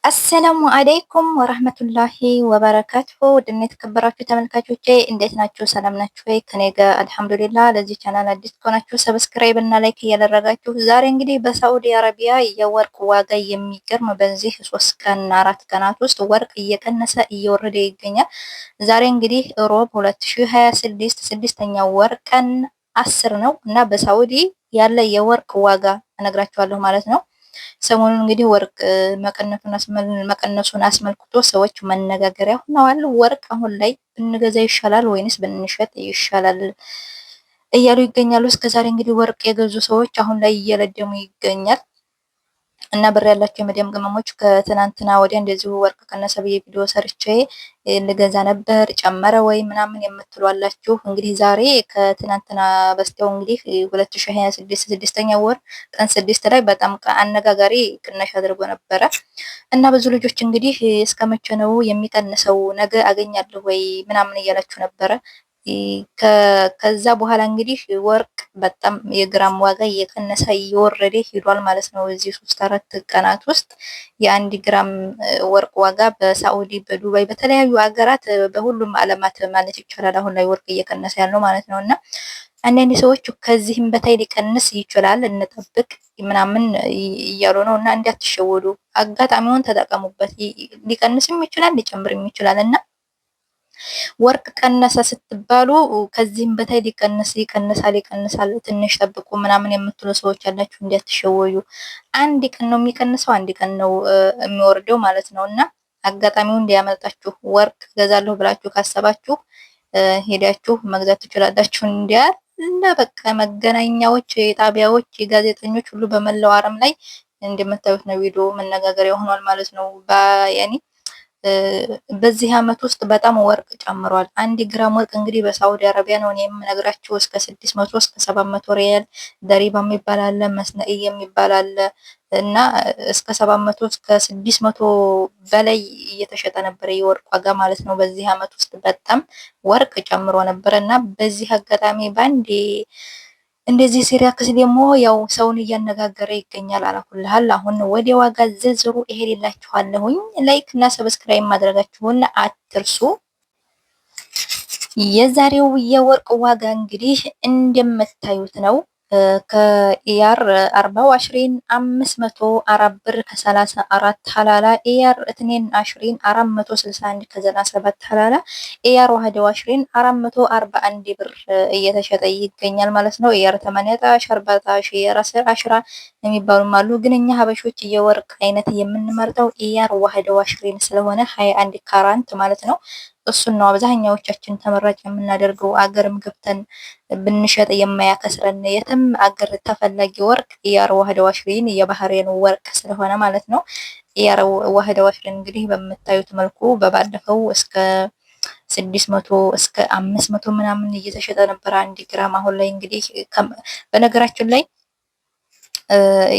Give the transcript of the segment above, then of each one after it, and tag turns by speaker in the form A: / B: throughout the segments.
A: አሰላሙ አለይኩም ወራህመቱላሂ ወበረካቱሁ ውድና የተከበራችሁ ተመልካቾቼ እንዴት ናችሁ? ሰላም ናችሁ ወይ? ከኔ ጋር አልሐምዱሊላህ። ለዚህ ቻናል አዲስ ከሆናችሁ ሰብስክራይብ እና ላይክ እያደረጋችሁ ዛሬ እንግዲህ በሳዑዲ አረቢያ የወርቅ ዋጋ የሚገርም በዚህ 3 ቀን 4 ቀናት ውስጥ ወርቅ እየቀነሰ እየወረደ ይገኛል። ዛሬ እንግዲህ ሮብ 2026 ስድስተኛው ወር ቀን 10 ነው እና በሳዑዲ ያለ የወርቅ ዋጋ እነግራችኋለሁ ማለት ነው። ሰሞኑን እንግዲህ ወርቅ መቀነሱን አስመልክቶ ሰዎች መነጋገሪያ ሆነዋል። ወርቅ አሁን ላይ ብንገዛ ይሻላል ወይንስ ብንሸጥ ይሻላል እያሉ ይገኛሉ። እስከዛሬ እንግዲህ ወርቅ የገዙ ሰዎች አሁን ላይ እየለደሙ ይገኛል። እና ብር ያላቸው የመዲያም ቅመሞች ከትናንትና ወዲያ እንደዚሁ ወርቅ ቀነሰ ብዬ ቪዲዮ ሰርቼ ልገዛ ነበር ጨመረ ወይ ምናምን የምትሉ አላችሁ። እንግዲህ ዛሬ ከትናንትና በስቲያው እንግዲህ 2026 ስድስተኛ ወር ቀን 6 ላይ በጣም አነጋጋሪ ቅናሽ አድርጎ ነበረ እና ብዙ ልጆች እንግዲህ እስከ መቼ ነው የሚቀንሰው ነገ አገኛለሁ ወይ ምናምን እያላችሁ ነበረ። ከዛ በኋላ እንግዲህ ወርቅ በጣም የግራም ዋጋ እየቀነሰ እየወረደ ሄዷል ማለት ነው። እዚህ 3-4 ቀናት ውስጥ የአንድ ግራም ወርቅ ዋጋ በሳዑዲ፣ በዱባይ፣ በተለያዩ ሀገራት በሁሉም ዓለማት ማለት ይቻላል አሁን ላይ ወርቅ እየቀነሰ ያለው ማለት ነው። እና አንዳንድ ሰዎች ከዚህም በታይ ሊቀንስ ይችላል እንጠብቅ ምናምን እያሉ ነው። እና እንዳትሸወዱ፣ አጋጣሚውን ተጠቀሙበት። ሊቀንስም ይችላል ሊጨምርም ይችላል እና ወርቅ ቀነሰ ስትባሉ ከዚህም በታይ ይቀንሳል ትንሽ ጠብቁ ምናምን የምትሉ ሰዎች ያላችሁ እንዳትሸወዩ። አንድ ቀን ነው የሚቀንሰው፣ አንድ ቀን ነው የሚወርደው ማለት ነው። እና አጋጣሚውን እንዲያመልጣችሁ ወርቅ ገዛለሁ ብላችሁ ካሰባችሁ ሄዳችሁ መግዛት ትችላላችሁ። እንዲያለ በቃ መገናኛዎች፣ ጣቢያዎች፣ የጋዜጠኞች ሁሉ በመላው ዓለም ላይ እንደምታዩት ነው ቪዲዮ መነጋገሪያ ሆኗል ማለት ነው። ያኔ በዚህ አመት ውስጥ በጣም ወርቅ ጨምሯል። 1 ግራም ወርቅ እንግዲህ በሳውዲ አረቢያ ነው የምነግራችሁ እስከ 600 እስከ 700 ሪያል ደሪባ የሚባል አለ፣ መስነኢ የሚባል አለ እና እስከ 700 እስከ 600 በላይ እየተሸጠ ነበር የወርቅ ዋጋ ማለት ነው። በዚህ አመት ውስጥ በጣም ወርቅ ጨምሮ ነበር እና በዚህ አጋጣሚ ባንዴ እንደዚህ ሲሪያክስ ደግሞ ያው ሰውን እያነጋገረ ይገኛል። አላኩልሃል አሁን ወደ ዋጋ ዝርዝሩ እሄድላችኋለሁኝ። ላይክ እና ሰብስክራይብ ማድረጋችሁን አትርሱ። የዛሬው የወርቅ ዋጋ እንግዲህ እንደምታዩት ነው። ከኢያር 24 504 ብር ከ34 ሐላላ ኢያር 22 461 ከ97 ሐላላ ኢያር 21 441 ብር እየተሸጠ ይገኛል ማለት ነው። ኢያር 18 14 ኢያር 10 የሚባሉም አሉ። ግን እኛ ሀበሾች የወርቅ አይነት የምንመርጠው ኢያር 21 ስለሆነ 21 ካራንት ማለት ነው። እሱን ነው አብዛኛዎቻችን ተመራጭ የምናደርገው። አገርም ገብተን ብንሸጥ የማያከስረን የትም አገር ተፈላጊ ወርቅ ኢያር 21 የባህሬን ወርቅ ስለሆነ ማለት ነው። ኢያር 21 እንግዲህ በምታዩት መልኩ በባለፈው እስከ 600 እስከ 500 ምናምን እየተሸጠ ነበር 1 ግራም። አሁን ላይ እንግዲህ በነገራችን ላይ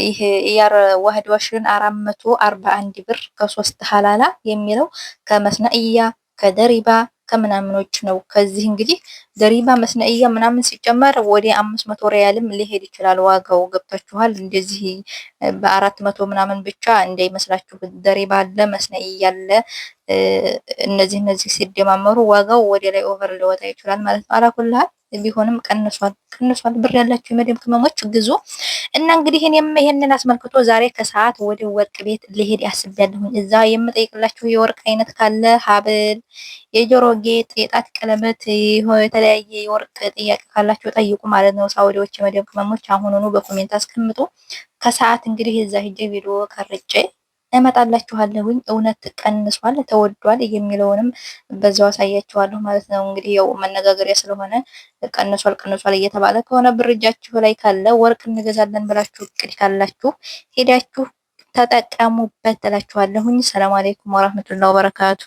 A: ይሄ ኢያር 21 441 ብር ከ3 ሐላላ የሚለው ከመስነእያ ከደሪባ ከምናምኖች ነው። ከዚህ እንግዲህ ደሪባ መስነእያ ምናምን ሲጨመር ወደ 500 ሪያልም ሊሄድ ይችላል ዋጋው። ገብታችኋል? እንደዚህ በ400 ምናምን ብቻ እንዳይመስላችሁ። ደሪባ አለ መስነእያ አለ። እነዚህ ሲደማመሩ ዋጋው ወደ ላይ ኦቨር ሊወጣ ይችላል ማለት ነው። አላኩልሃል ቢሆንም ቀንሷል። ብር ያላችሁ የመዲም ቅመሞች ግዙ። እና እንግዲህ እኔም ይሄንን አስመልክቶ ዛሬ ከሰዓት ወደ ወርቅ ቤት ልሄድ ያስቤያለሁኝ። እዛ የምጠይቅላችሁ የወርቅ አይነት ካለ ሀብል፣ የጆሮ ጌጥ፣ የጣት ቀለበት፣ የተለያየ የወርቅ ጥያቄ ካላችሁ ጠይቁ ማለት ነው። ሳውዲዎች የመዲም ቅመሞች አሁኑኑ በኮሜንት አስቀምጡ። ከሰዓት እንግዲህ እዛ ሂጄ ቪዲዮ ቀርጬ እመጣላችኋለሁኝ። እውነት ቀንሷል ተወዷል የሚለውንም በዛው አሳያችኋለሁ ማለት ነው። እንግዲህ ያው መነጋገሪያ ስለሆነ ቀንሷል እየተባለ ከሆነ ብር እጃችሁ ላይ ካለ ወርቅ እንገዛለን ብላችሁ እቅድ ካላችሁ ሄዳችሁ ተጠቀሙበት እላችኋለሁኝ። ሰላም አለይኩም ወራህመቱላሂ ወበረካቱ።